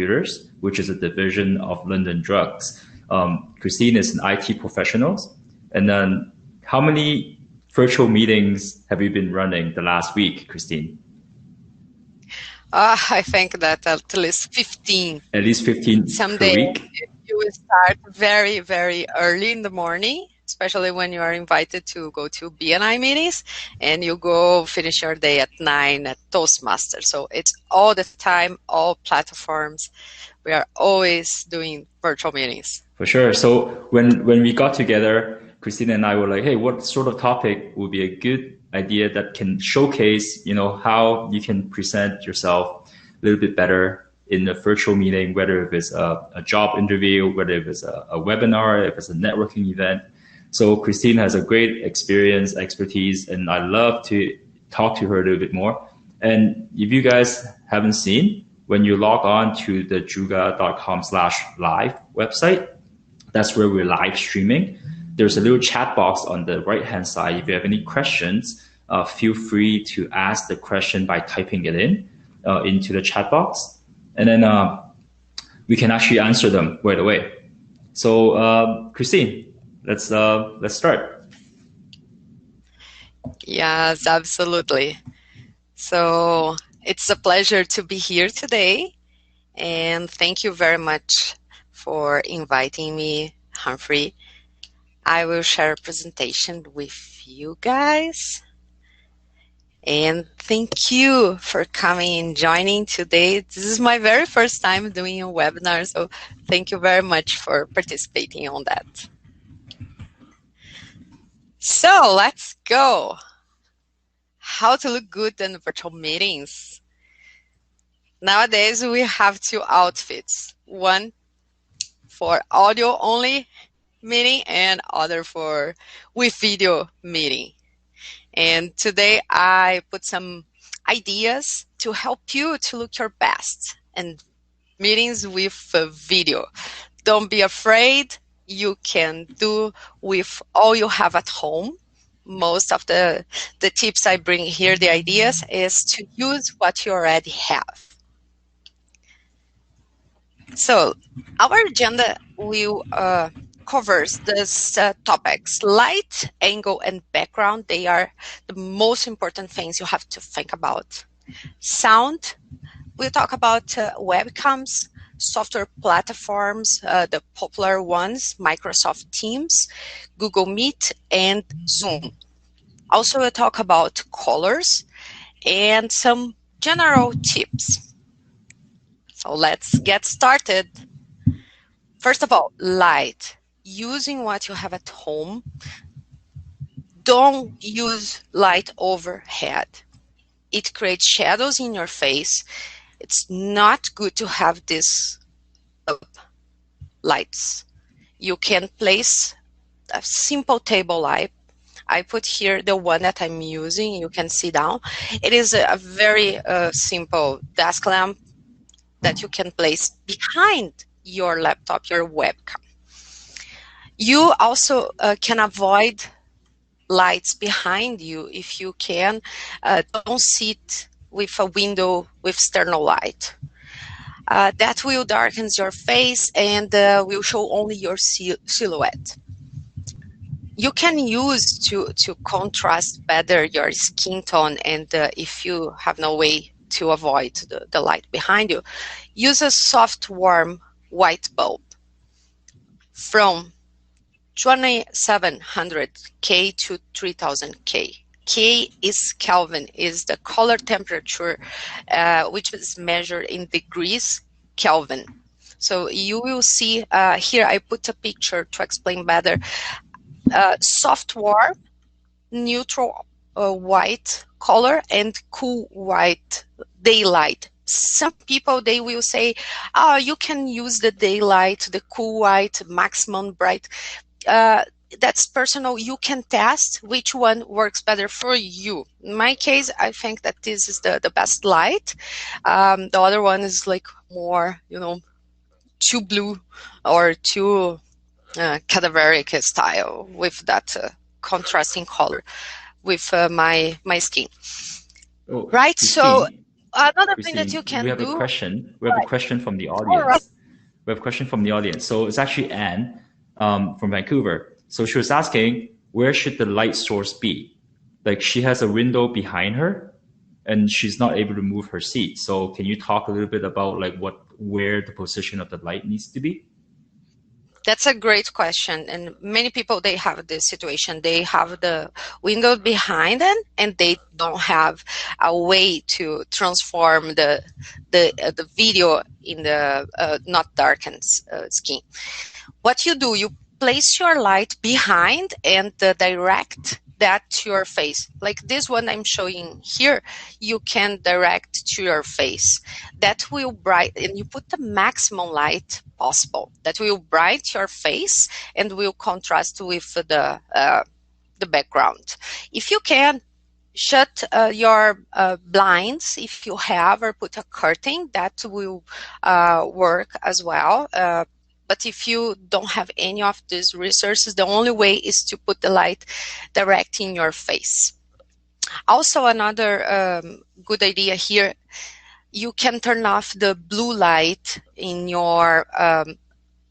Computers, which is a division of London Drugs. Christine is an IT professional. And then how many virtual meetings have you been running the last week, Christine? I think that at least 15. At least 15 Someday per week? You will start very, very early in the morning, especially when you are invited to go to BNI meetings, and you go finish your day at 9 at Toastmasters. So it's all the time, all platforms. We are always doing virtual meetings. For sure. So when we got together, Christine and I were like, hey, what sort of topic would be a good idea that can showcase, how you can present yourself a little bit better in a virtual meeting, whether if it's a job interview, whether if it's a webinar, if it's a networking event. So Christine has a great experience, expertise, and I love to talk to her a little bit more. And if you guys haven't seen, when you log on to the juga.com/live website, that's where we're live streaming. There's a little chat box on the right-hand side. If you have any questions, feel free to ask the question by typing it into the chat box. And then we can actually answer them right away. So Christine, let's start. Yes, absolutely. So it's a pleasure to be here today. And thank you very much for inviting me, Humphrey. I will share a presentation with you guys. And thank you for coming and joining today. This is my very first time doing a webinar, so thank you very much for participating on that. So let's go. How to look good in virtual meetings. Nowadays, we have two outfits. One for audio only meeting and other for with video meeting. And today I put some ideas to help you to look your best in meetings with video. Don't be afraid. You can do with all you have at home. Most of the tips I bring here, the ideas, is to use what you already have. So our agenda will covers these topics. Light, angle, and background, they are the most important things you have to think about. Sound, we'll talk about webcams, software platforms, the popular ones, Microsoft Teams, Google Meet, and Zoom. Also, we'll talk about colors and some general tips. So let's get started. First of all, light. Using what you have at home. Don't use light overhead. It creates shadows in your face. It's not good to have these lights. You can place a simple table light. I put here the one that I'm using. You can see down. It is a very simple desk lamp that you can place behind your laptop, your webcam. You also can avoid lights behind you if you can. Don't sit with a window with external light. That will darken your face and will show only your silhouette. You can use to contrast better your skin tone, and if you have no way to avoid the light behind you, use a soft, warm white bulb from 2700 K to 3000 K. K is Kelvin, is the color temperature, which is measured in degrees Kelvin. So you will see here, I put a picture to explain better. Soft warm, neutral white color, and cool white daylight. Some people, they will say, oh, you can use the daylight, the cool white, maximum bright. That's personal. You can test which one works better for you. In my case, I think that this is the best light. The other one is like more, too blue or too cadaveric style with that contrasting color with my skin. Oh, right? Christine, So Another thing that you Christine, we can have a do. question. We have a question from the All right. audience. We have a question from the audience. So it's actually Anne from Vancouver. So she was asking, where should the light source be? Like she has a window behind her and she's not able to move her seat. So can you talk a little bit about like where the position of the light needs to be? That's a great question, and many people, they have this situation. They have the window behind them, and they don't have a way to transform the video in the not darkened skin. What you do, you place your light behind and direct that to your face. Like this one I'm showing here, you can direct to your face. That will and you put the maximum light possible. That will bright your face and will contrast with the background. If you can, shut your blinds if you have, or put a curtain. That will work as well. But if you don't have any of these resources, the only way is to put the light direct in your face. Also, another good idea here, you can turn off the blue light in your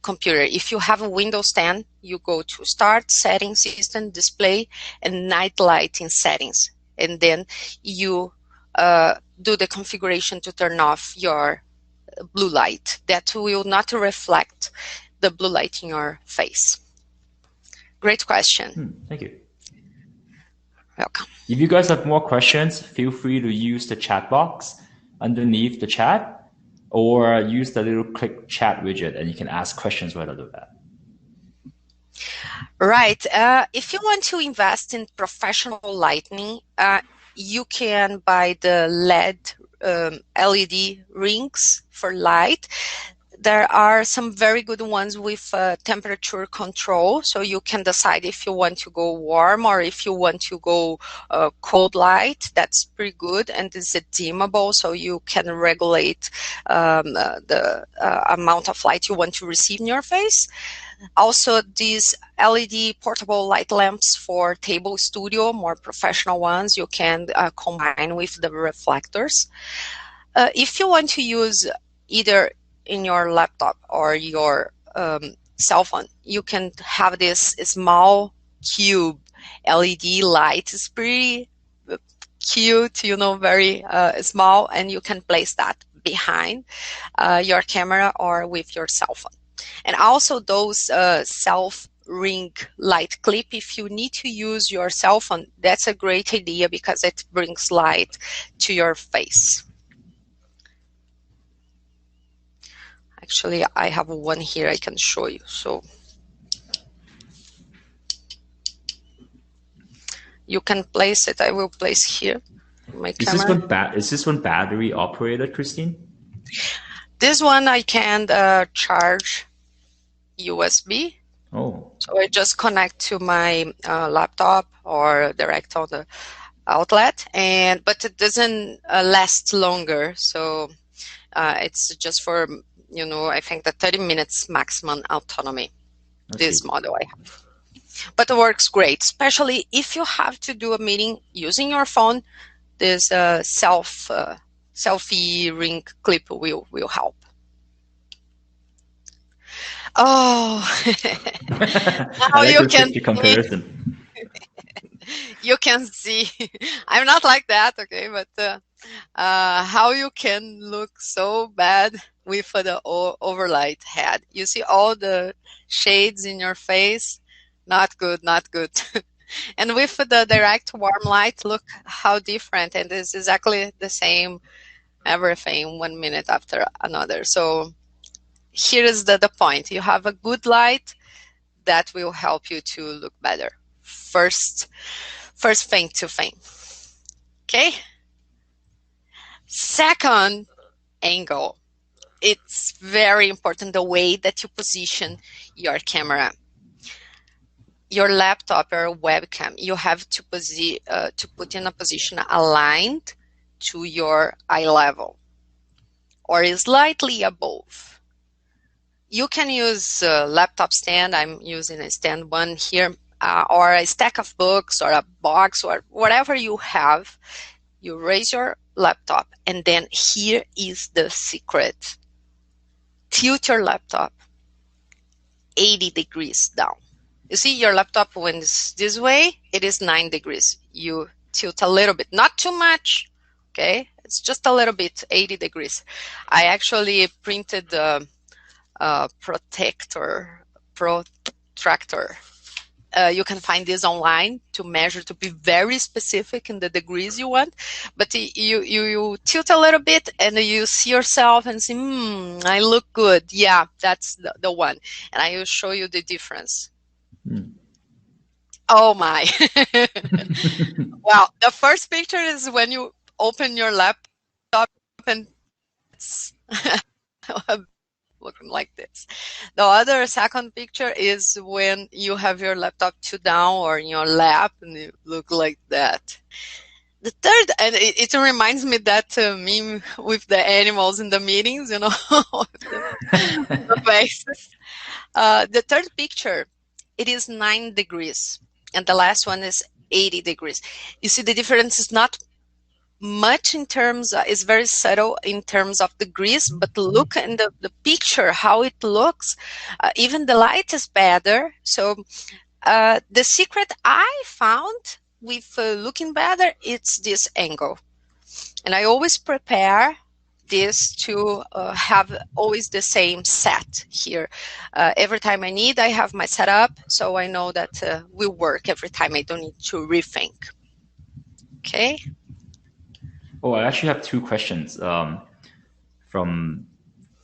computer. If you have a Windows 10, you go to Start, Settings, System, Display, and Night Lighting Settings. And then you do the configuration to turn off your blue light. That will not reflect the blue light in your face. Great question. Thank you. Welcome. If you guys have more questions, feel free to use the chat box underneath the chat, or use the little click chat widget and you can ask questions right out of that. Right. If you want to invest in professional lighting, you can buy the LED LED rings for light. There are some very good ones with temperature control, so you can decide if you want to go warm or if you want to go cold light. That's pretty good, and it's dimmable, so you can regulate the amount of light you want to receive in your face. Also, these LED portable light lamps for table studio, more professional ones, you can combine with the reflectors. If you want to use either in your laptop or your cell phone, you can have this small cube LED light. It's pretty cute, you know, very small, and you can place that behind your camera or with your cell phone. And also those self-ring light clip, if you need to use your cell phone, that's a great idea because it brings light to your face. Actually, I have one here I can show you. So you can place it. I will place here my camera. Is this one battery operated, Christine? This one I can charge USB. Oh. So I just connect to my laptop or direct on the outlet, but it doesn't last longer. So it's just for, you know, I think the 30 minutes maximum autonomy. This model I have. But it works great, especially if you have to do a meeting using your phone. This selfie ring clip will help. Oh, now you can see. Comparison. You can see. I'm not like that, okay, but how you can look so bad with the overlight head. You see all the shades in your face. Not good, not good. And with the direct warm light, look how different. And it's exactly the same everything 1 minute after another. So here is the point. You have a good light that will help you to look better. First thing to thing. Okay? Second angle. It's very important the way that you position your camera. Your laptop or webcam, you have to put in a position aligned to your eye level or slightly above. You can use a laptop stand. I'm using a stand one here, or a stack of books or a box or whatever you have. You raise your laptop. And then here is the secret. Tilt your laptop 80 degrees down. You see your laptop when it's this way, it is 9 degrees. You tilt a little bit, not too much, okay? It's just a little bit, 80 degrees. I actually printed the protractor. You can find this online to measure, to be very specific in the degrees you want. But you tilt a little bit and you see yourself and say, I look good. Yeah, that's the one. And I will show you the difference. Oh my. Well, the first picture is when you open your laptop and it's looking like this. The other second picture is when you have your laptop down or in your lap and you look like that. The third, and it reminds me that meme with the animals in the meetings, you know, the faces. The third picture, it is 9 degrees, and the last one is 80 degrees. You see the difference is not much in terms, is very subtle in terms of degrees, but look in the picture, how it looks. Even the light is better. So the secret I found with looking better, it's this angle. And I always prepare this to have always the same set here. Every time I need, I have my setup, so I know that will work every time. I don't need to rethink. Okay. Oh, I actually have 2 questions from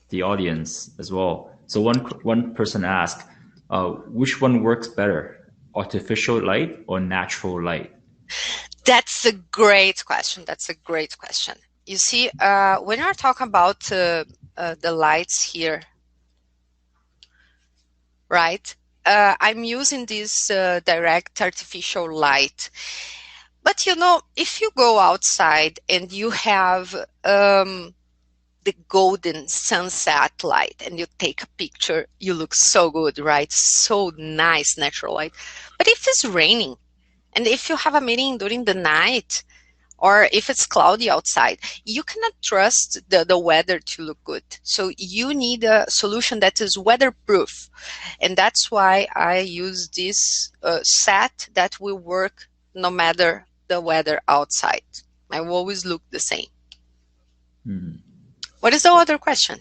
the audience as well. So one person asked, which one works better, artificial light or natural light? That's a great question. That's a great question. You see, when you're talking about the lights here, right? I'm using this direct artificial light. But you know, if you go outside and you have the golden sunset light and you take a picture, you look so good, right? So nice, natural light. But if it's raining and if you have a meeting during the night or if it's cloudy outside, you cannot trust the weather to look good. So you need a solution that is weatherproof. And that's why I use this set that will work no matter the weather outside. I will always look the same. Mm-hmm. What is the other question?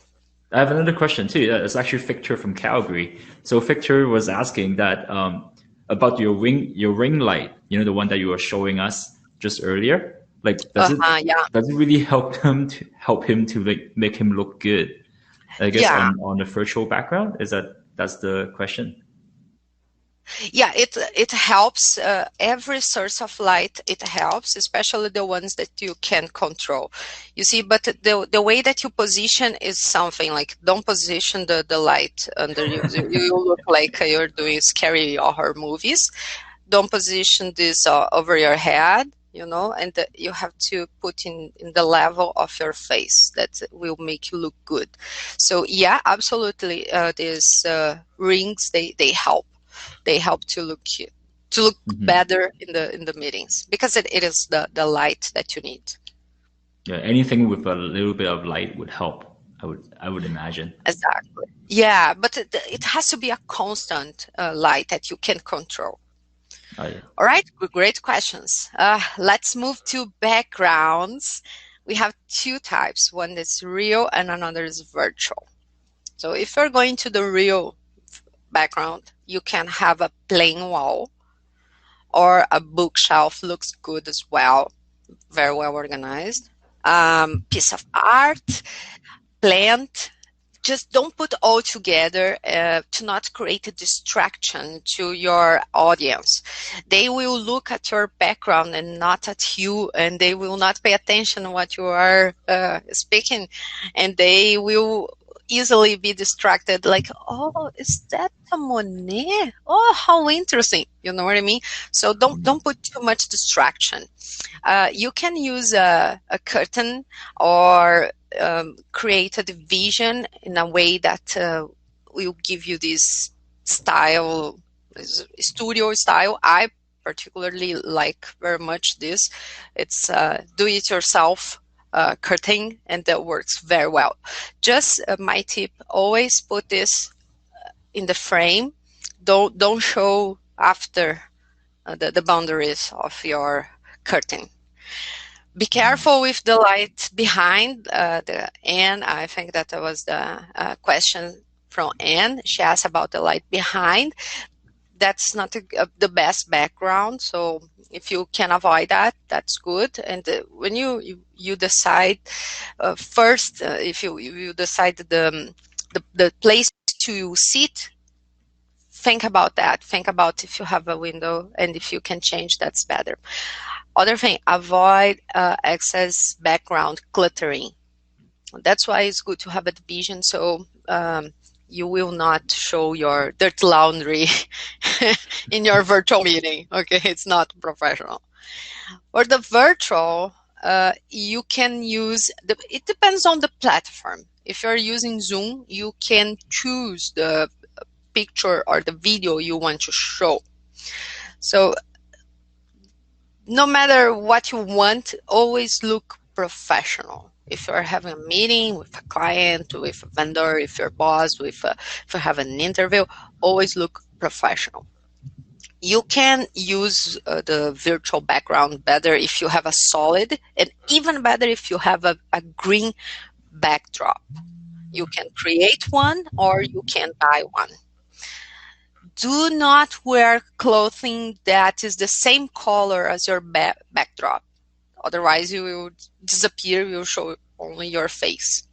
I have another question too. It's actually Victor from Calgary. So Victor was asking that about your ring light. You know, the one that you were showing us just earlier. Like, does it really help him to like make him look good? I guess on the virtual background. That's the question? Yeah, it helps. Every source of light, it helps, especially the ones that you can control. You see, but the way that you position is something like, don't position the light under you. You look like you're doing scary horror movies. Don't position this over your head, you know, and you have to put in the level of your face that will make you look good. So yeah, absolutely. These rings, they help. They help to look mm-hmm. better in the meetings because it is the light that you need. Yeah, anything with a little bit of light would help. I would imagine. Exactly. Yeah, but it has to be a constant light that you can control. Oh, yeah. All right, great questions. Let's move to backgrounds. We have 2 types. One is real and another is virtual. So if you're going to the real background, you can have a plain wall or a bookshelf, looks good as well, very well organized. Piece of art, plant. Just don't put all together to not create a distraction to your audience. They will look at your background and not at you, and they will not pay attention to what you are speaking, and they will easily be distracted, like, oh, is that a Monet? Oh, how interesting. You know what I mean? So don't put too much distraction. You can use a curtain or create a division in a way that will give you this style, studio style. I particularly like very much this. It's do-it-yourself curtain, and that works very well. Just my tip: always put this in the frame. Don't show after the boundaries of your curtain. Be careful with the light behind the Anne. I think that was the question from Anne. She asked about the light behind. That's not the best background, so if you can avoid that, that's good. And when you decide first, if you decide the place to sit, think about that. Think about if you have a window, and if you can change, that's better. Other thing, avoid excess background cluttering. That's why it's good to have a division, so you will not show your dirty laundry in your virtual meeting. Okay, it's not professional. For the virtual, you can use, it depends on the platform. If you're using Zoom, you can choose the picture or the video you want to show. So no matter what you want, always look professional. If you're having a meeting with a client, with a vendor, if you're a boss, if you have an interview, always look professional. You can use the virtual background better if you have a solid, and even better if you have a green backdrop. You can create one or you can buy one. Do not wear clothing that is the same color as your backdrop. Otherwise, you will disappear. You will show only your face.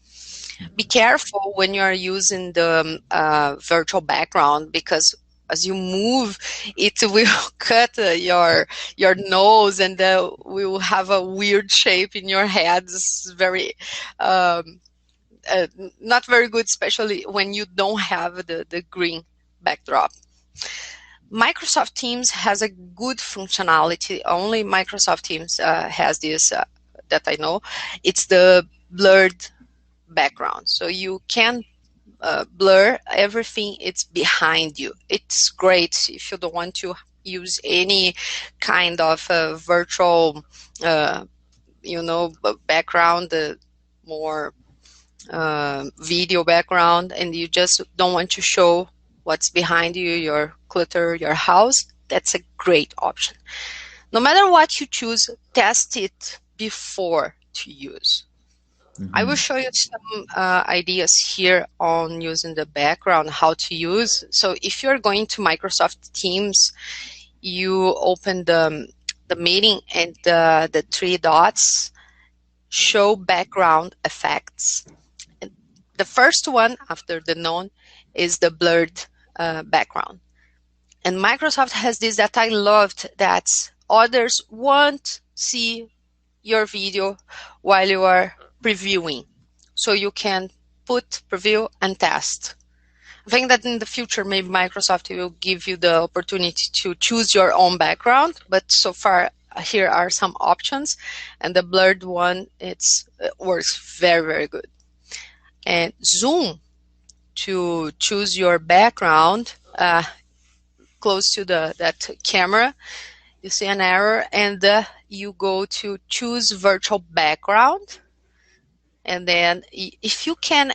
Be careful when you are using the virtual background, because as you move, it will cut your nose, and will have a weird shape in your head. It's very not very good, especially when you don't have the green backdrop. Microsoft Teams has a good functionality. Only Microsoft Teams has this that I know. It's the blurred background. So you can blur everything it's behind you. It's great if you don't want to use any kind of virtual, background, more video background, and you just don't want to show what's behind you, your clutter, your house. That's a great option. No matter what you choose, test it before to use. Mm-hmm. I will show you some ideas here on using the background, how to use. So if you're going to Microsoft Teams, you open the meeting, and the three dots show background effects. And the first one after the none is the blurred background. And Microsoft has this that I loved, that others won't see your video while you are previewing. So you can put preview and test. I think that in the future, maybe Microsoft will give you the opportunity to choose your own background, but so far here are some options, and the blurred one, it works very, very good. And Zoom, to choose your background close to that camera, you see an arrow, and you go to choose virtual background. And then if you can,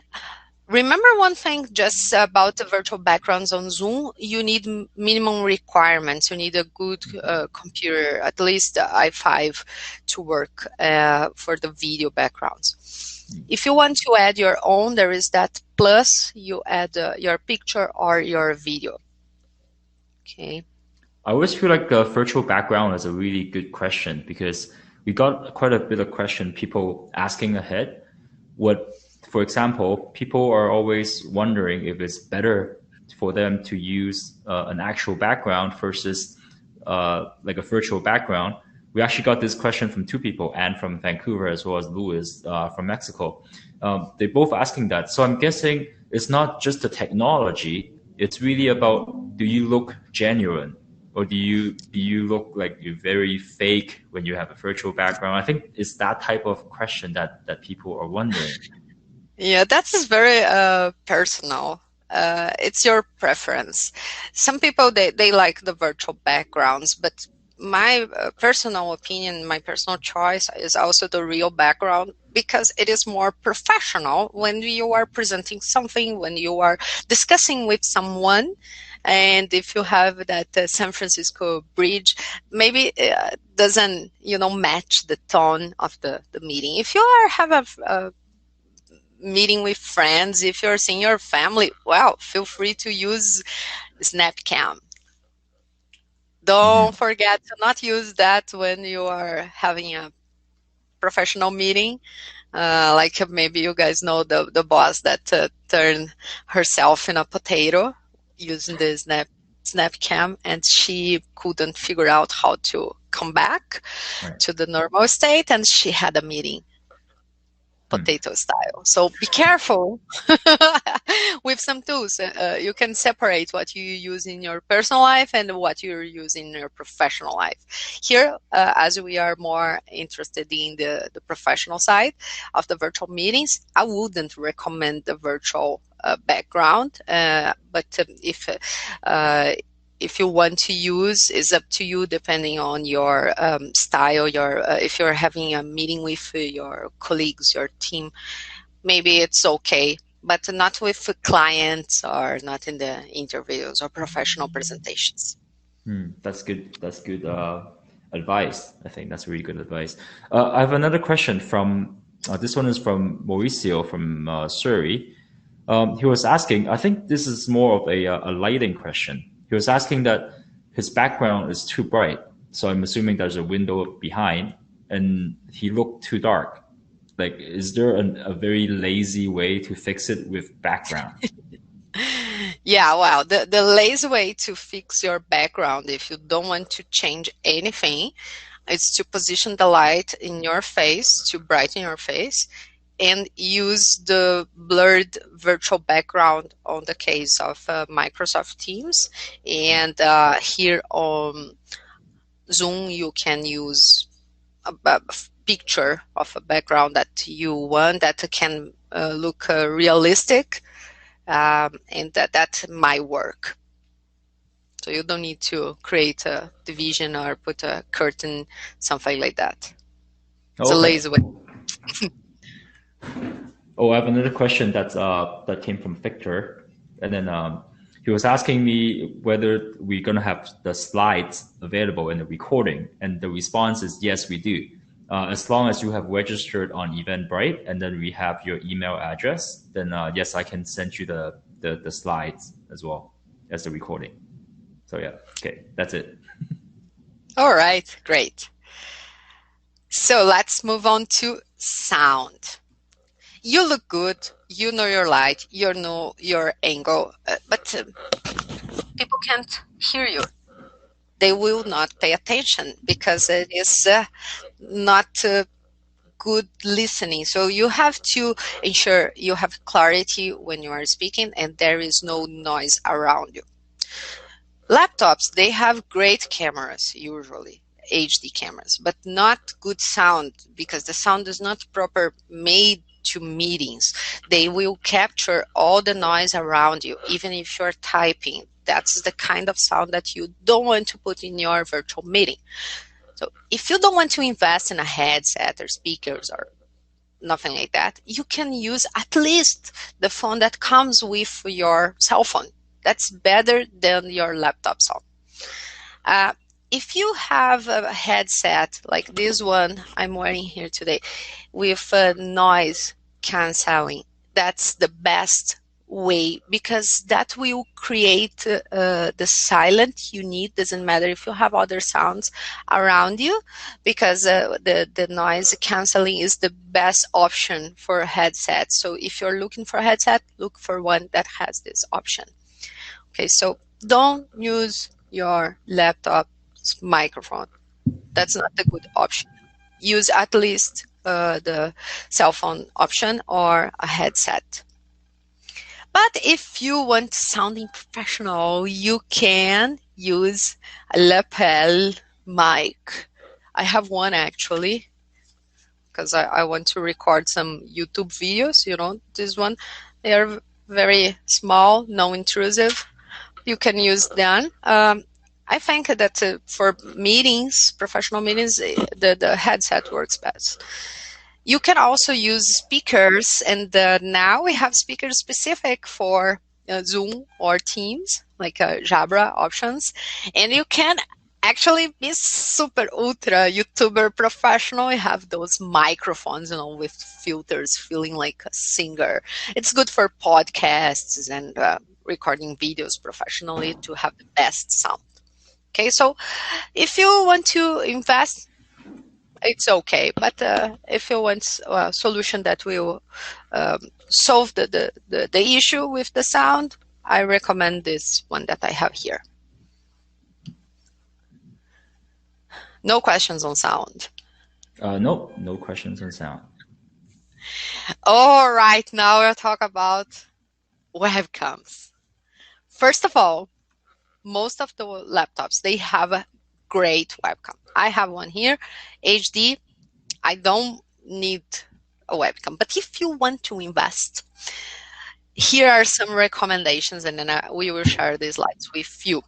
remember one thing just about the virtual backgrounds on Zoom, you need minimum requirements. You need a good computer, at least i5, to work for the video backgrounds. If you want to add your own, there is that plus, you add your picture or your video. Okay. I always feel like the virtual background is a really good question, because we got quite a bit of question, people asking ahead. For example, people are always wondering if it's better for them to use an actual background versus like a virtual background. We actually got this question from two people, Anne from Vancouver as well as Louis from Mexico. They're both asking that. So I'm guessing it's not just the technology, it's really about, do you look genuine? Or do you look like you're very fake when you have a virtual background? I think it's that type of question that people are wondering. Yeah, that's very personal. It's your preference. Some people, they like the virtual backgrounds, but my personal opinion, my personal choice is also the real background, because it is more professional when you are presenting something, when you are discussing with someone. And if you have that San Francisco bridge, maybe doesn't, match the tone of the meeting. If you have a meeting with friends, if you're seeing your family, well, feel free to use Snapcam. Don't forget to not use that when you are having a professional meeting. Like maybe you guys know the boss that turned herself in a potato using the Snapcam, and she couldn't figure out how to come back to the normal state, and she had a meeting potato style. So be careful with some tools. You can separate what you use in your personal life and what you're using in your professional life. Here, as we are more interested in the professional side of the virtual meetings, I wouldn't recommend the virtual background, but if you want to use, it's up to you, depending on your style. If you're having a meeting with your colleagues, your team, maybe it's okay, but not with clients or not in the interviews or professional presentations. That's good. That's good advice. I think that's really good advice. I have another question from, this one is from Mauricio from Surrey. He was asking, I think this is more of a lighting question. He was asking that his background is too bright. So I'm assuming there's a window behind, and he looked too dark. Like, is there a very lazy way to fix it with background? Yeah, well, the lazy way to fix your background, if you don't want to change anything, is to position the light in your face, to brighten your face, and use the blurred virtual background on the case of Microsoft Teams. And here on Zoom, you can use a picture of a background that you want, that can look realistic, and that might work. So you don't need to create a division or put a curtain, something like that. It's a lazy way. Oh, I have another question that came from Victor, and then he was asking me whether we're gonna have the slides available in the recording, and the response is yes, we do. As long as you have registered on Eventbrite, and then we have your email address, then yes, I can send you the slides as well as the recording. So yeah, okay, that's it. All right, great. So let's move on to sound. You look good, you know your light, you know your angle, but people can't hear you. They will not pay attention because it is not good listening. So you have to ensure you have clarity when you are speaking and there is no noise around you. Laptops, they have great cameras, usually HD cameras, but not good sound, because the sound is not proper made to meetings. They will capture all the noise around you, even if you're typing. That's the kind of sound that you don't want to put in your virtual meeting. So if you don't want to invest in a headset or speakers or nothing like that, you can use at least the phone that comes with your cell phone. That's better than your laptop sound. If you have a headset like this one I'm wearing here today with noise canceling, that's the best way, because that will create the silence you need. Doesn't matter if you have other sounds around you, because the noise canceling is the best option for a headset. So if you're looking for a headset, look for one that has this option. Okay, so don't use your laptop's microphone. That's not a good option. Use at least the cell phone option or a headset. But if you want sounding professional, you can use a Lapel Mic. I have one actually, because I want to record some YouTube videos. This one, they are very small, non-intrusive. You can use them. I think that for meetings, professional meetings, the headset works best. You can also use speakers, and now we have speakers specific for Zoom or Teams, like Jabra options. And you can actually be super ultra YouTuber professional. You have those microphones, with filters, feeling like a singer. It's good for podcasts and recording videos professionally to have the best sound. Okay, so if you want to invest, it's okay. But if you want a solution that will solve the issue with the sound, I recommend this one that I have here. No questions on sound. No questions on sound. All right, now we'll talk about webcams. First of all, most of the laptops, they have a great webcam. I have one here, HD. I don't need a webcam. But if you want to invest, here are some recommendations, and then we will share these slides with you.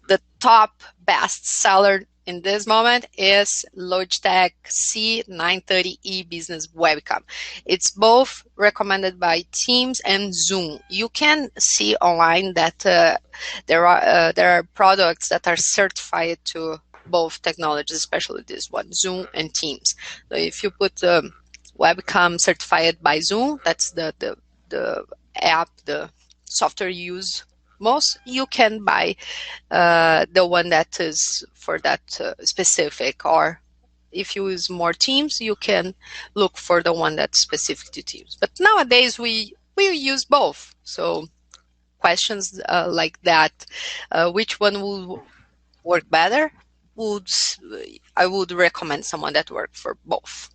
The top best seller in this moment is Logitech C930E Business Webcam. It's both recommended by Teams and Zoom. You can see online that there are products that are certified to both technologies, especially this one, Zoom and Teams. So if you put webcam certified by Zoom, that's the app, the software you use most, you can buy the one that is for that specific, or if you use more Teams, you can look for the one that's specific to Teams. But nowadays we use both. So questions like that, which one will work better? I would recommend someone that works for both.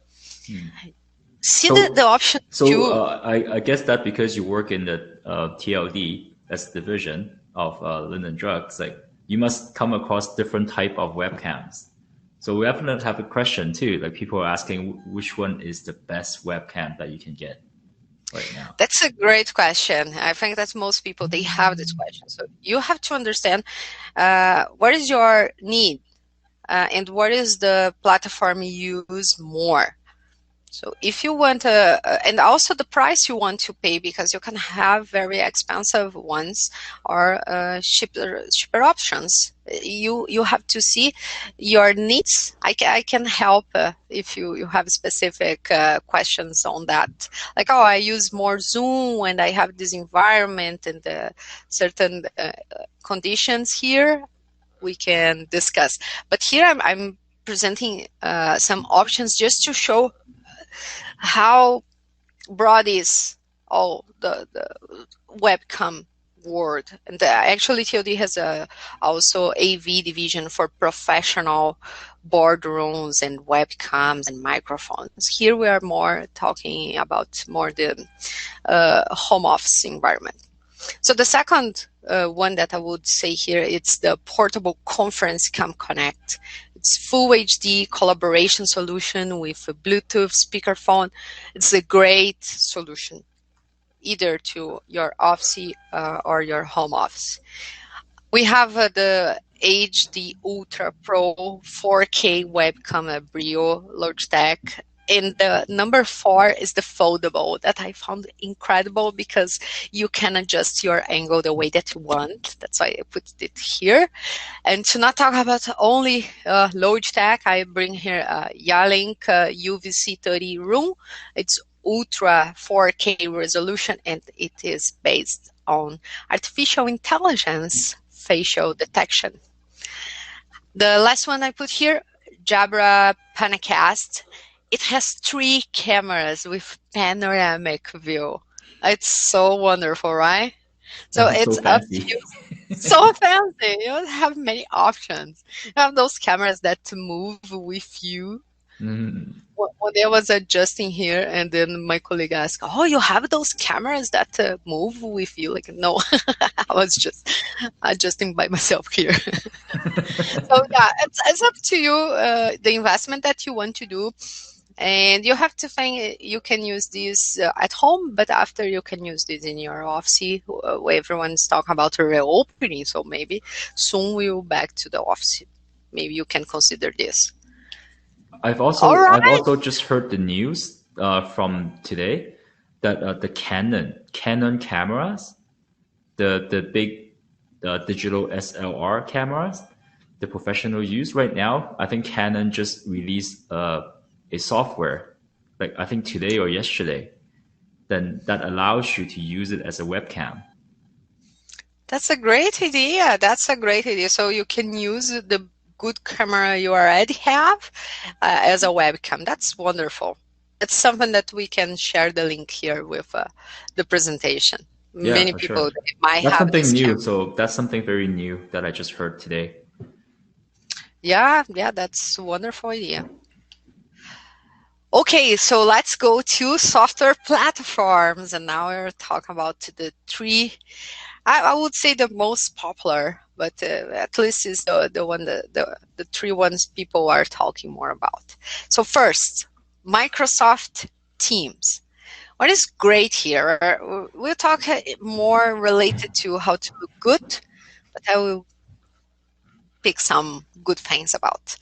See the option. So I guess that because you work in the TLD, that's the division of Linden Drugs, like you must come across different type of webcams. So we definitely have a question too. Like people are asking which one is the best webcam that you can get right now. That's a great question. I think that most people, they have this question. So you have to understand what is your need and what is the platform you use more. So if you want and also the price you want to pay, because you can have very expensive ones or cheaper options. You have to see your needs. I can help if you have specific questions on that. Like, I use more Zoom and I have this environment and certain conditions here, we can discuss. But here I'm presenting some options just to show how broad is all the webcam world. And actually TLD has also AV division for professional boardrooms and webcams and microphones. Here we are more talking about the home office environment. So the second one that I would say here, it's the portable conference cam connect. It's full HD collaboration solution with a Bluetooth speakerphone. It's a great solution, either to your office or your home office. We have the HD Ultra Pro 4K webcam Brio Logitech. And the number 4 is the foldable, that I found incredible because you can adjust your angle the way that you want. That's why I put it here. And to not talk about only Logitech, I bring here Yalink UVC30 Room. It's Ultra 4K resolution, and it is based on artificial intelligence facial detection. The last one I put here, Jabra Panacast. It has 3 cameras with panoramic view. It's so wonderful, right? So it's so up to you. So fancy. You have many options. You have those cameras that move with you. When I was adjusting here, and then my colleague asked, "Oh, you have those cameras that move with you?" Like, no, I was just adjusting by myself here. So yeah, it's up to you, the investment that you want to do. And you have to think you can use this at home, but after you can use this in your office. Where everyone's talking about a reopening, so maybe soon we'll back to the office. Maybe you can consider this. I've All right. also just heard the news from today that the Canon cameras, the big digital SLR cameras, the professional use right now. I think Canon just released a software, like I think today or yesterday, then that allows you to use it as a webcam. That's a great idea. That's a great idea. So you can use the good camera you already have as a webcam. That's wonderful. It's something that we can share the link here with the presentation. Yeah, Many for people sure. might That's have something this new. camera. So that's something very new that I just heard today. Yeah, that's a wonderful idea. Okay, so let's go to software platforms. And now we're talking about the three, I would say the most popular, but at least is the three ones people are talking more about. So first, Microsoft Teams. What is great here, we'll talk more related to how to look good, but I will pick some good things about.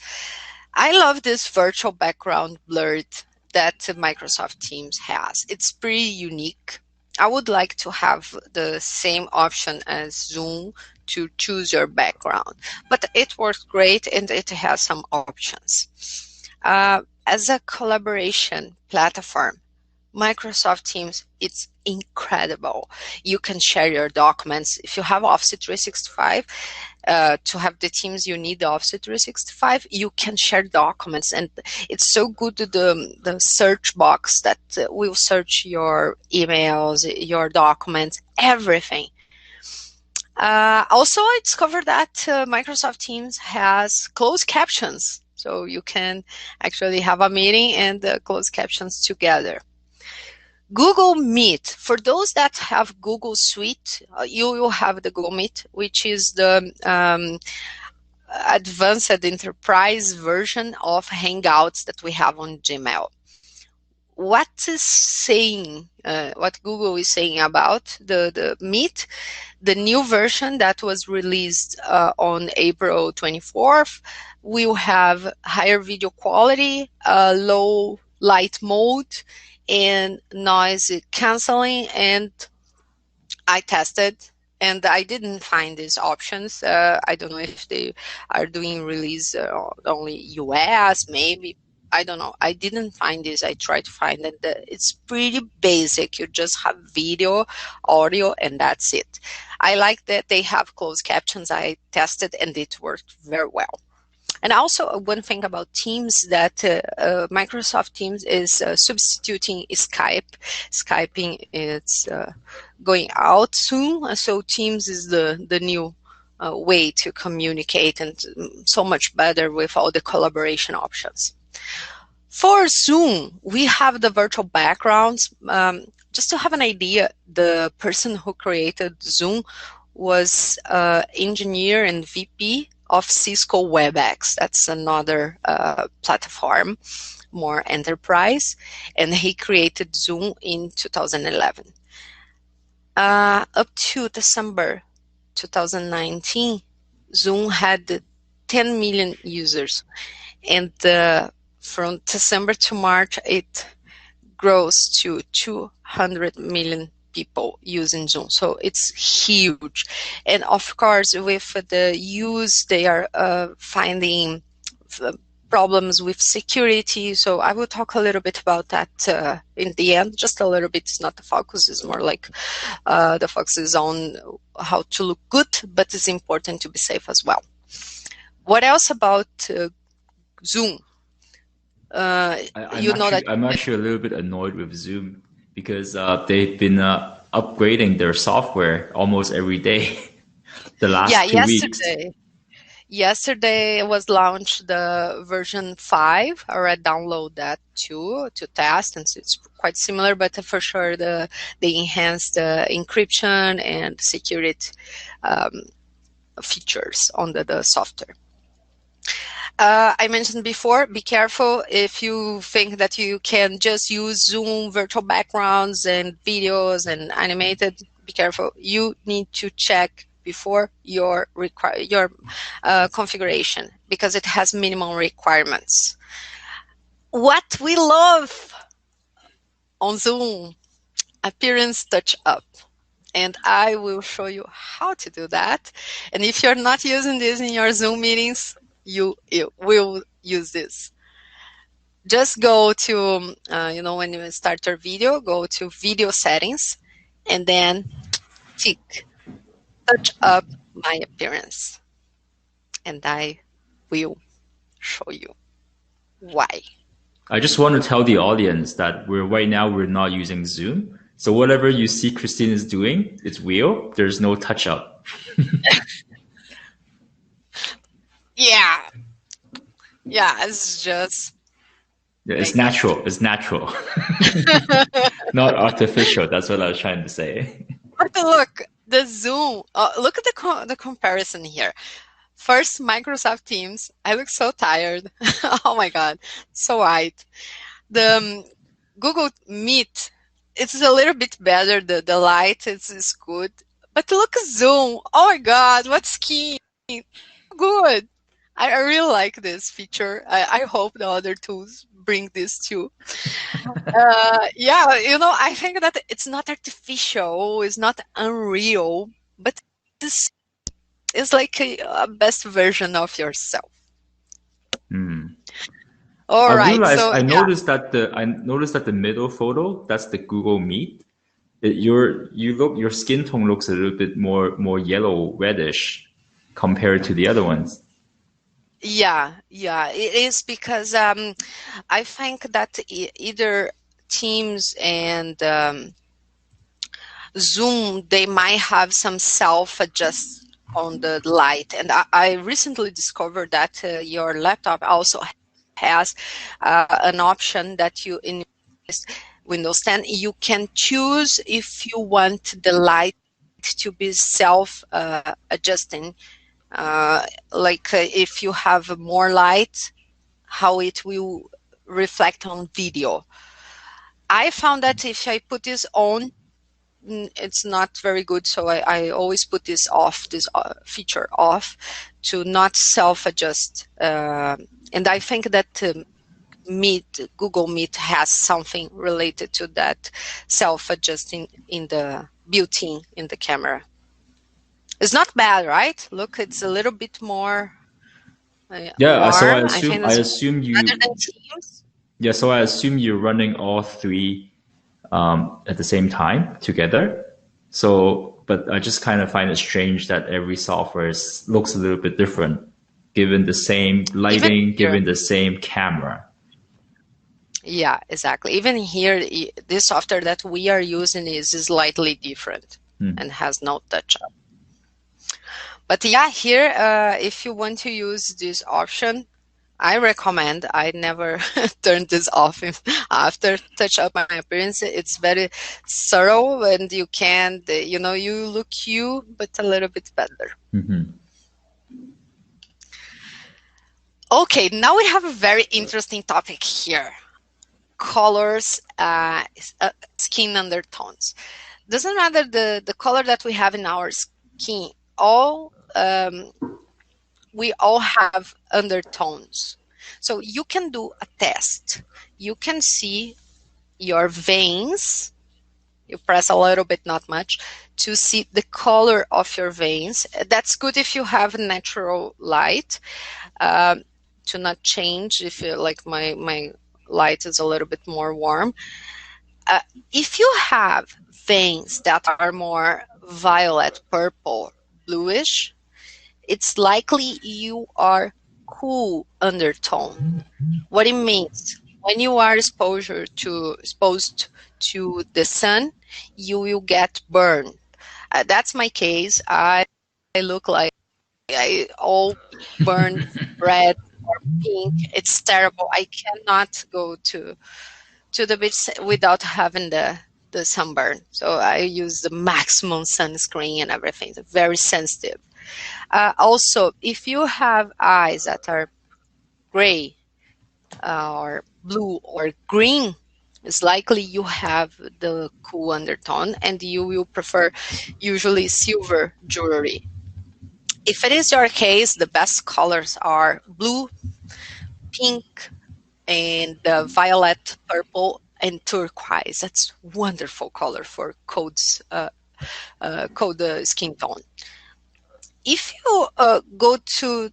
I love this virtual background blurred that Microsoft Teams has. It's pretty unique. I would like to have the same option as Zoom to choose your background, but it works great and it has some options. As a collaboration platform, Microsoft Teams, it's incredible. You can share your documents. If you have Office 365, to have the Teams, you need the Office 365. You can share documents, and it's so good, the search box that will search your emails, your documents, everything. Also, I discovered that Microsoft Teams has closed captions. So you can actually have a meeting and close captions together. Google Meet. For those that have Google Suite, you will have the Google Meet, which is the advanced enterprise version of Hangouts that we have on Gmail. What Google is saying about the Meet, the new version that was released on April 24th, will have higher video quality, low light mode, and noise canceling. And I tested and I didn't find these options. I don't know if they are doing release only US, maybe. I don't know. I didn't find this. I tried to find it. It's pretty basic. You just have video, audio, and that's it. I like that they have closed captions. I tested and it worked very well. And also one thing about Teams that Microsoft Teams is substituting Skype. Skyping is going out soon, so Teams is the new way to communicate, and so much better with all the collaboration options. For Zoom, we have the virtual backgrounds. Just to have an idea, the person who created Zoom was engineer and VP of Cisco WebEx. That's another platform, more enterprise, and he created Zoom in 2011. Up to December 2019, Zoom had 10 million users, and from December to March, it grows to 200 million people using Zoom. So it's huge. And of course, with the use, they are finding problems with security. So I will talk a little bit about that in the end, just a little bit. It's not the focus, it's more like the focus is on how to look good, but it's important to be safe as well. What else about Zoom? I'm actually a little bit annoyed with Zoom because they've been upgrading their software almost every day the last 2 weeks. Yesterday was launched the version 5. I already download that too to test, and so it's quite similar, but for sure they enhanced the encryption and security features on the software. I mentioned before, be careful if you think that you can just use Zoom virtual backgrounds and videos and animated. Be careful. You need to check before your configuration because it has minimum requirements. What we love on Zoom, appearance touch up. And I will show you how to do that. And if you're not using this in your Zoom meetings, you will use this. Just go to, when you start your video, go to video settings and then tick touch up my appearance. And I will show you why. I just want to tell the audience that right now we're not using Zoom. So whatever you see Christine is doing, it's real. There's no touch up. Yeah. Yeah, it's just. Yeah, it's natural. It's natural. Not artificial. That's what I was trying to say. But look, the Zoom. Look at the comparison here. First, Microsoft Teams. I look so tired. Oh my God, so white. The Google Meet. It's a little bit better. The light is good. But look at Zoom. Oh my God, what skin. Good. I really like this feature. I hope the other tools bring this too. Yeah, I think that it's not artificial. It's not unreal. But this is like a best version of yourself. All right. I noticed that the middle photo, that's the Google Meet. Your skin tone looks a little bit more yellow reddish compared to the other ones. Yeah, it is because I think that either Teams and Zoom, they might have some self-adjust on the light. And I recently discovered that your laptop also has an option that you, in Windows 10, you can choose if you want the light to be self-adjusting. Like if you have more light, how it will reflect on video. I found that if I put this on, it's not very good, so I always put this off, this feature off, to not self-adjust. And I think that Google Meet has something related to that self-adjusting built-in in the camera. It's not bad, right? Look, it's a little bit more yeah, warm. So I assume you. Rather than Teams. Yeah, so I assume you're running all three at the same time together. So, but I just kind of find it strange that every software looks a little bit different, given the same lighting, given the same camera. Yeah, exactly. Even here, this software that we are using is slightly different and has no touch-up. But yeah, here, if you want to use this option, I recommend. I never turn this off after touch up my appearance. It's very thorough, and you can, you look but a little bit better. Okay, now we have a very interesting topic here. Colors, skin undertones. Doesn't matter the color that we have in our skin. We all have undertones. So you can do a test. You can see your veins. You press a little bit, not much, to see the color of your veins. That's good if you have natural light, to not change if you, like my light is a little bit more warm. If you have veins that are more violet, purple, bluish, it's likely you are cool undertone. What it means, when you are exposed to the sun, you will get burned. That's my case. I look like I all burned red or pink. It's terrible. I cannot go to the beach without having the sunburn. So I use the maximum sunscreen and everything. It's very sensitive. Also, if you have eyes that are gray or blue or green, it's likely you have the cool undertone and you will prefer usually silver jewelry. If it is your case, the best colors are blue, pink, and violet, purple, and turquoise. That's wonderful color for cold skin tone. If you go to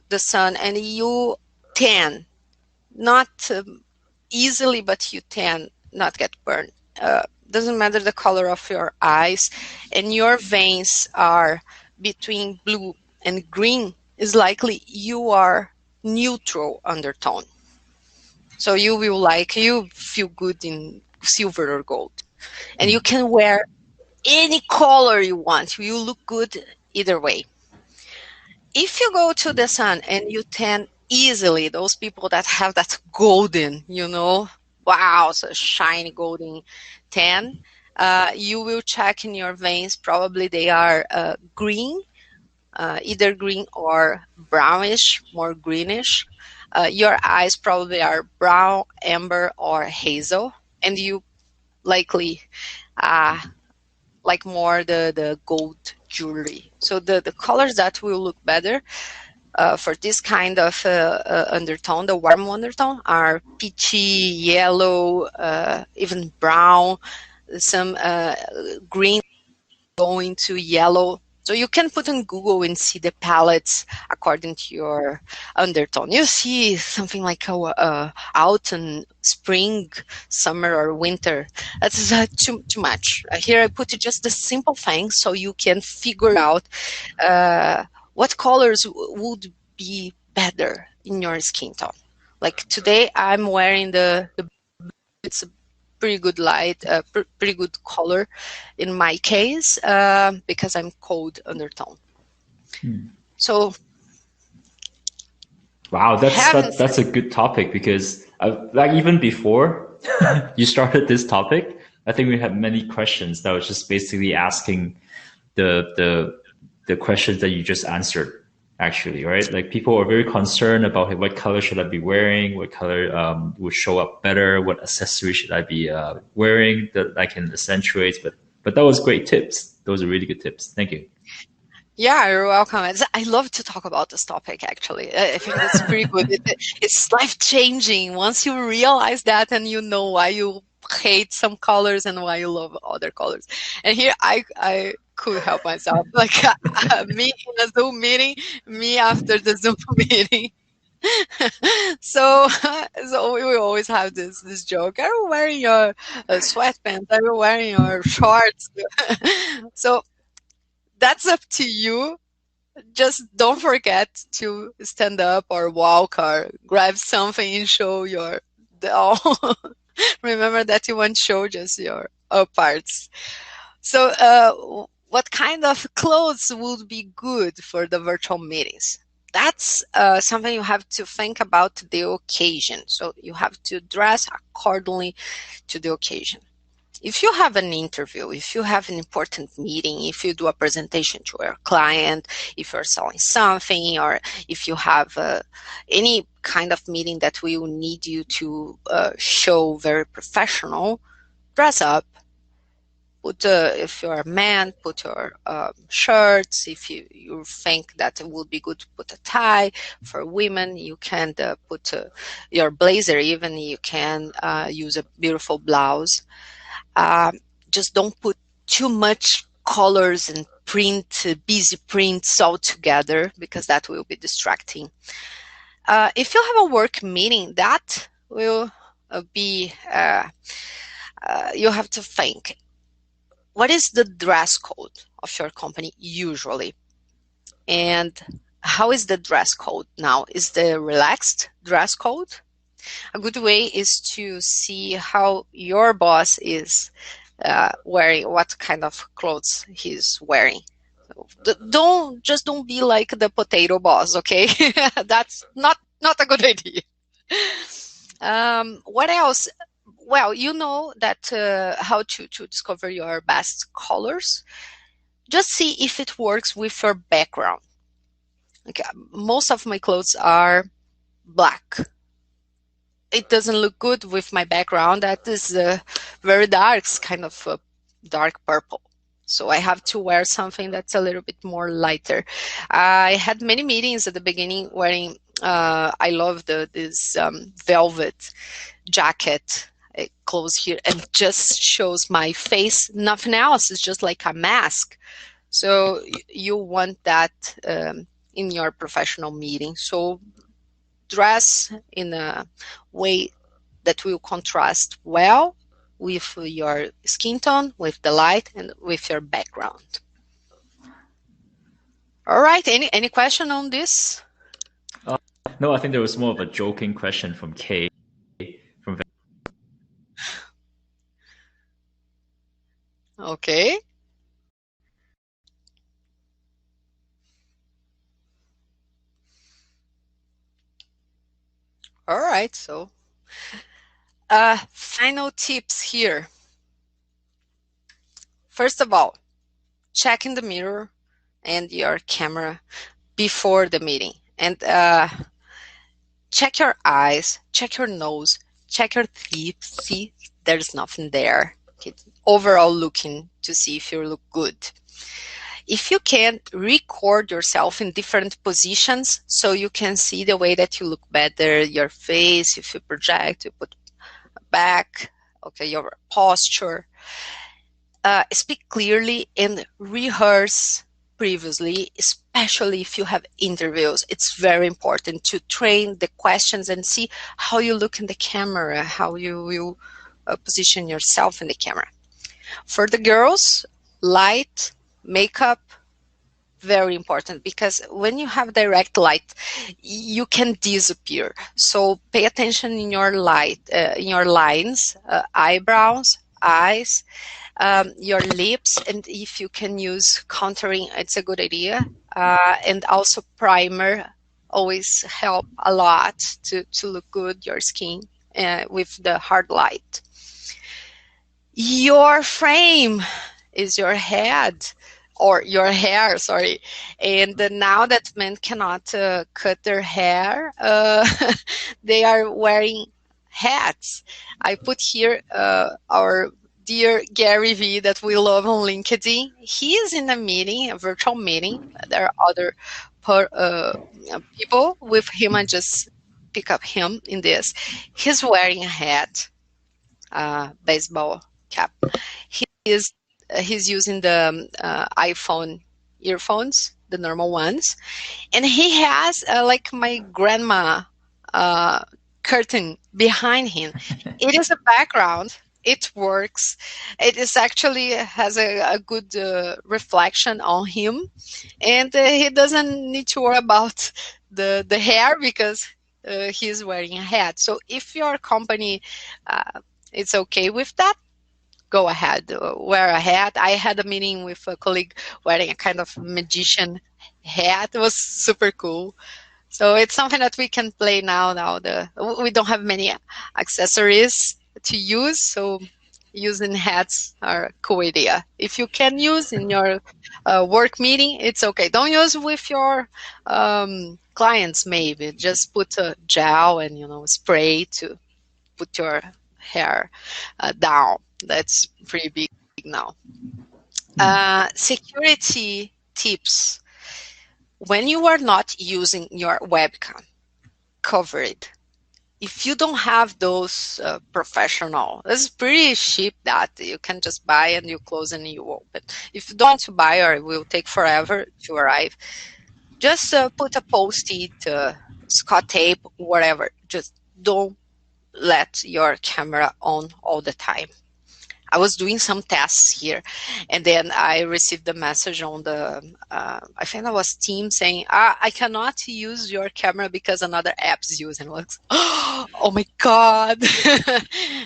the sun and you tan, not easily, but you tan, not get burned. Doesn't matter the color of your eyes, and your veins are between blue and green, is likely you are neutral undertone. So you feel good in silver or gold. And you can wear any color you want. You look good either way. If you go to the sun and you tan easily, those people that have that golden, wow, so shiny golden tan, you will check in your veins. Probably they are green, either green or brownish, more greenish. Your eyes probably are brown, amber, or hazel, and you likely like more the gold jewelry. So the colors that will look better for this kind of undertone, the warm undertone, are peachy, yellow, even brown, some green going to yellow. So you can put on Google and see the palettes according to your undertone. You see something like autumn, spring, summer, or winter. That's too much. Here I put just the simple things so you can figure out what colors would be better in your skin tone. Like today, I'm wearing it's a pretty good light, pretty good color in my case, because I'm cold undertone. So, wow, that's a good topic, because like even before you started this topic, I think we had many questions that was just basically asking the questions that you just answered. Actually, right? Like people are very concerned about, hey, what color should I be wearing? What color would show up better? What accessory should I be wearing that I can accentuate? But that was great tips. Those are really good tips. Thank you. Yeah, you're welcome. I love to talk about this topic, actually. I think it's pretty good. It's life-changing once you realize that and you know why you hate some colors and why you love other colors. And here I could help myself. Like me in a Zoom meeting, me after the Zoom meeting. So we always have this joke. Are you wearing your sweatpants? Are you wearing your shorts? So that's up to you. Just don't forget to stand up or walk or grab something and show your remember that you won't show just your parts. So what kind of clothes would be good for the virtual meetings? That's something you have to think about the occasion. So you have to dress accordingly to the occasion. If you have an interview, if you have an important meeting, if you do a presentation to your client, if you're selling something, or if you have any kind of meeting that will need you to show very professional, dress up. If you're a man, put your shirts. If you think that it would be good to put a tie. For women, you can put your blazer. Even you can use a beautiful blouse. Just don't put too much colors and busy prints all together, because that will be distracting. If you have a work meeting, that will be, you have to think, what is the dress code of your company usually? And how is the dress code now? Is the relaxed dress code? A good way is to see how your boss is wearing, what kind of clothes he's wearing. Don't be like the potato boss, okay? That's not a good idea. What else? Well, you know that how to discover your best colors. Just see if it works with your background. Okay, most of my clothes are black. It doesn't look good with my background. That is very dark, it's kind of a dark purple. So I have to wear something that's a little bit more lighter. I had many meetings at the beginning wearing, I love this velvet jacket. It close here and just shows my face, nothing else. It's just like a mask. So you want that in your professional meeting. So dress in a way that will contrast well with your skin tone, with the light, and with your background. All right, any question on this? No, I think there was more of a joking question from Kay. Okay. All right, so final tips here. First of all, check in the mirror and your camera before the meeting. And check your eyes, check your nose, check your teeth, see there's nothing there. Okay. Overall looking to see if you look good. If you can, record yourself in different positions so you can see the way that you look better, your face, if you project, you put back, okay, your posture. Speak clearly and rehearse previously, especially if you have interviews. It's very important to train the questions and see how you look in the camera, how you will position yourself in the camera. For the girls, light, makeup, very important, because when you have direct light, you can disappear. So pay attention in your light, in your lines, eyebrows, eyes, your lips, and if you can use contouring, it's a good idea. And also primer always help a lot to look good, your skin, with the hard light. Your frame is your head, or your hair, sorry. And now that men cannot cut their hair, they are wearing hats. I put here our dear Gary V that we love on LinkedIn. He is in a meeting, a virtual meeting. There are other people with him. I just pick up him in this. He's wearing a hat, baseball cap. He's using the iPhone earphones, the normal ones, and he has like my grandma curtain behind him. It is a background. It works. It is actually has a good reflection on him, and he doesn't need to worry about the hair because he's wearing a hat. So if your company is okay with that, go ahead, wear a hat. I had a meeting with a colleague wearing a kind of magician hat. It was super cool. So it's something that we can play now. We don't have many accessories to use, so using hats are a cool idea. If you can use in your work meeting, it's okay. Don't use with your clients, maybe. Just put a gel and spray to put your hair down. That's pretty big now. Security tips. When you are not using your webcam, cover it. If you don't have those professional, it's pretty cheap that you can just buy and you close and you open. If you don't want to buy, or it will take forever to arrive, just put a post-it, Scotch tape, whatever. Just don't let your camera on all the time. I was doing some tests here, and then I received a message on the, I think it was Teams, saying, I cannot use your camera because another app's using it. Oh my God.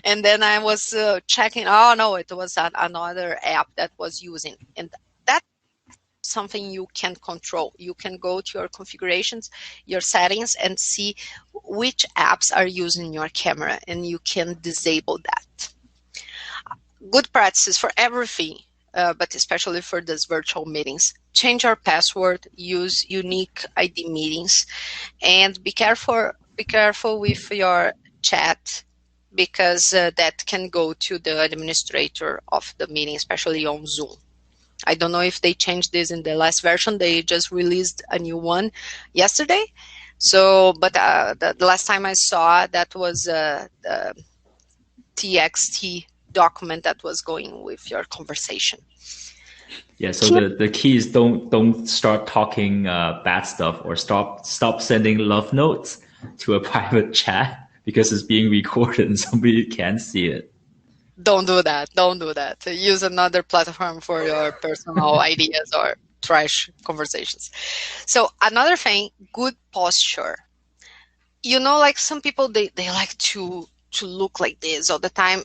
And then I was checking, oh no, it was another app that was using. And that's something you can control. You can go to your configurations, your settings, and see which apps are using your camera, and you can disable that. Good practices for everything, but especially for these virtual meetings. Change your password, use unique ID meetings, and be careful be careful with your chat, because that can go to the administrator of the meeting, especially on Zoom. I don't know if they changed this in the last version. They just released a new one yesterday. So, but the last time I saw, that was the TXT document that was going with your conversation. Yeah, so the key is don't start talking bad stuff, or stop sending love notes to a private chat, because it's being recorded and somebody can see it. Don't do that. Don't do that. Use another platform for your personal ideas or trash conversations. So another thing, good posture. You know, like some people, they like to look like this all the time.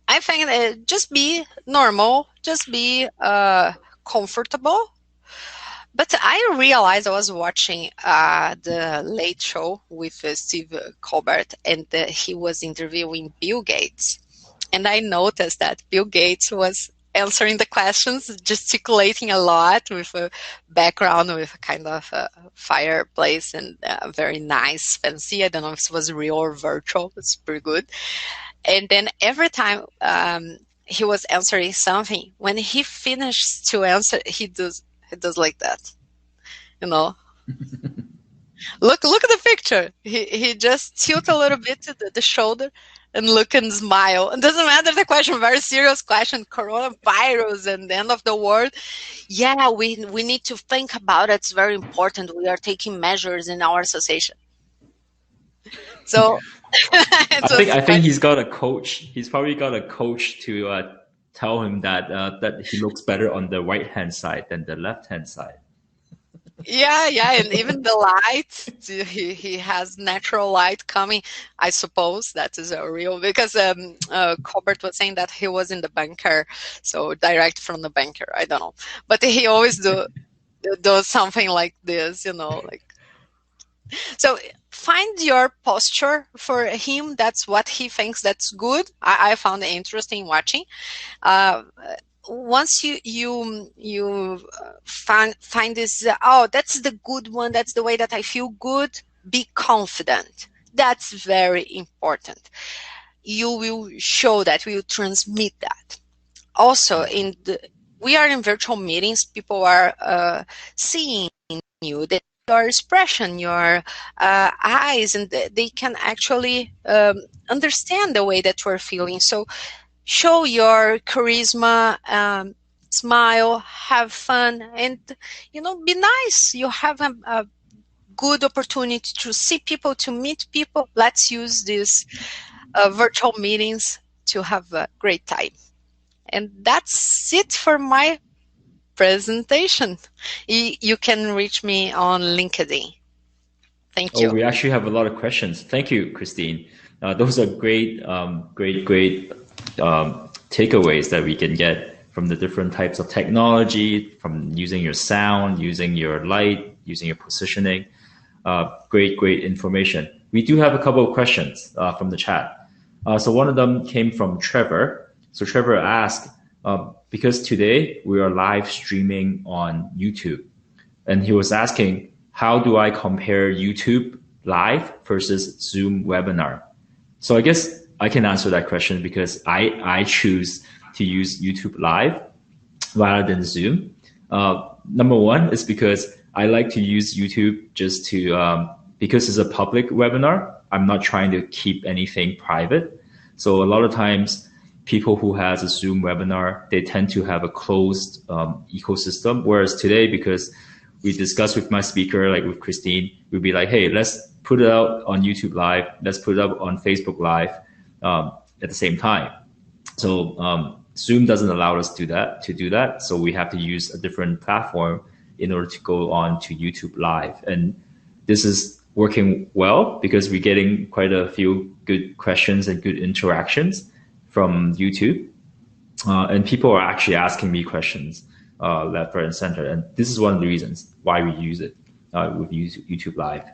I think that just be normal, just be comfortable. But I realized I was watching the Late Show with Steve Colbert, and he was interviewing Bill Gates. And I noticed that Bill Gates was answering the questions, gesticulating a lot, with a background with a kind of a fireplace, and very nice, fancy. I don't know if it was real or virtual. It's pretty good. And then every time he was answering something, when he finished to answer, he does like that, you know. Look at the picture. He just tilt a little bit to the shoulder and look and smile. It doesn't matter the question, very serious question, coronavirus and the end of the world. Yeah, we need to think about it. It's very important. We are taking measures in our association. So I think he's got a coach. He's probably got a coach to tell him that that he looks better on the right hand side than the left hand side. Yeah, and even the light, he has natural light coming. I suppose that is real, because Colbert was saying that he was in the bunker, so direct from the bunker. I don't know, but he always does something like this, you know, like. So find your posture for him. That's what he thinks that's good. I found it interesting watching. Once you find this, oh, that's the good one, that's the way that I feel good, be confident. That's very important. You will show that, we will transmit that. Also, we are in virtual meetings, people are seeing you, your expression, your eyes, and they can actually understand the way that we're feeling. So show your charisma, smile, have fun, and, you know, be nice. You have a good opportunity to see people, to meet people. Let's use these virtual meetings to have a great time. And that's it for my presentation. You can reach me on LinkedIn. Thank you. Oh, we actually have a lot of questions. Thank you, Christine. Those are great takeaways that we can get from the different types of technology, from using your sound, using your light, using your positioning. Great information. We do have a couple of questions from the chat. So one of them came from Trevor. So Trevor asked, because today we are live streaming on YouTube, and he was asking, how do I compare YouTube live versus Zoom webinar? So I guess I can answer that question, because I choose to use YouTube live rather than Zoom. Number one is because I like to use YouTube just to, because it's a public webinar, I'm not trying to keep anything private. So a lot of times people who has a Zoom webinar, they tend to have a closed ecosystem. Whereas today, because we discussed with my speaker, like with Christine, we'd be like, hey, let's put it out on YouTube Live. Let's put it up on Facebook Live at the same time. So Zoom doesn't allow us to do that. So we have to use a different platform in order to go on to YouTube Live. And this is working well, because we're getting quite a few good questions and good interactions from YouTube. And people are actually asking me questions left, right, and center. And this is one of the reasons why we use it with YouTube Live.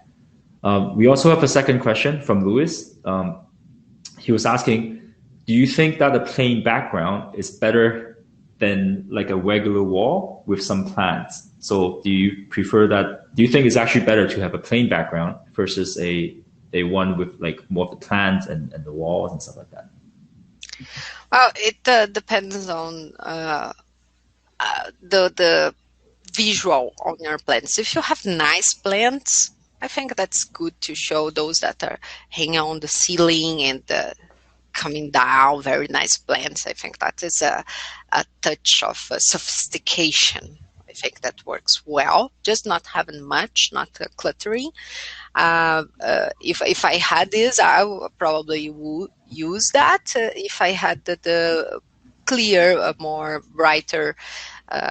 We also have a second question from Louis. He was asking, do you think that a plain background is better than like a regular wall with some plants. So do you prefer that? Do you think it's actually better to have a plain background versus a one with like more of the plants and the walls and stuff like that? Well, it depends on the visual on your plants. If you have nice plants, I think that's good to show those that are hanging on the ceiling and coming down, very nice plants. I think that is a touch of sophistication. I think that works well, just not having much, not cluttering. If I had this, I probably would use that. If I had the clear, more brighter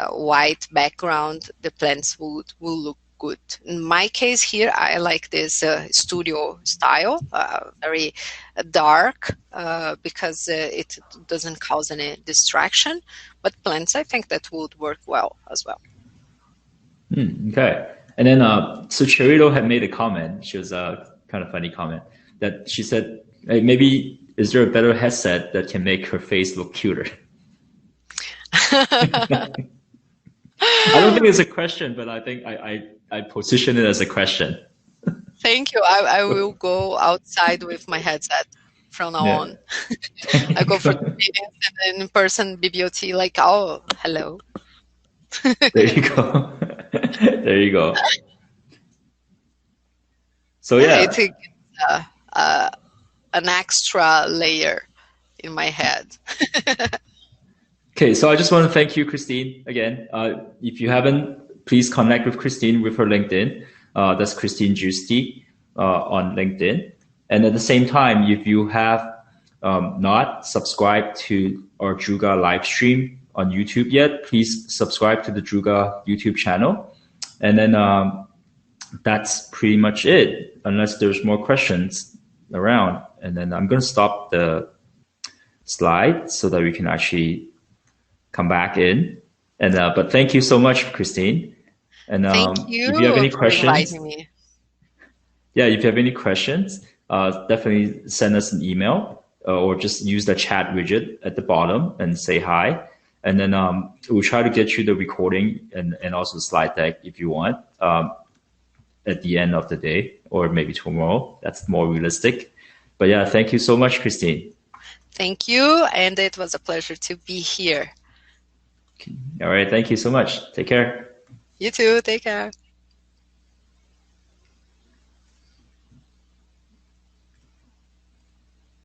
white background, the plants will look good. In my case here, I like this studio style, very dark, because it doesn't cause any distraction. But plants, I think that would work well as well. Okay. And then, so Torito had made a comment. She was a kind of funny comment that she said, hey, maybe is there a better headset that can make her face look cuter? I don't think it's a question, but I think I position it as a question. Thank you. I will go outside with my headset from now on. I go for the meetings and in-person BBOT like, oh, hello. There you go. There you go. So yeah. It's an extra layer in my head. Okay, so I just want to thank you, Christine, again. If you haven't, please connect with Christine with her LinkedIn. That's Christine Giusti on LinkedIn. And at the same time, if you have not subscribed to our Druga live stream on YouTube yet, please subscribe to the Druga YouTube channel. And then that's pretty much it, unless there's more questions around. And then I'm going to stop the slide so that we can actually come back in. And but thank you so much, Christine. And thank you if you have any questions, yeah, if you have any questions, definitely send us an email or just use the chat widget at the bottom and say hi. And then we'll try to get you the recording and also the slide deck if you want at the end of the day or maybe tomorrow. That's more realistic. But yeah, thank you so much, Christine. Thank you. And it was a pleasure to be here. All right. Thank you so much. Take care. You too. Take care.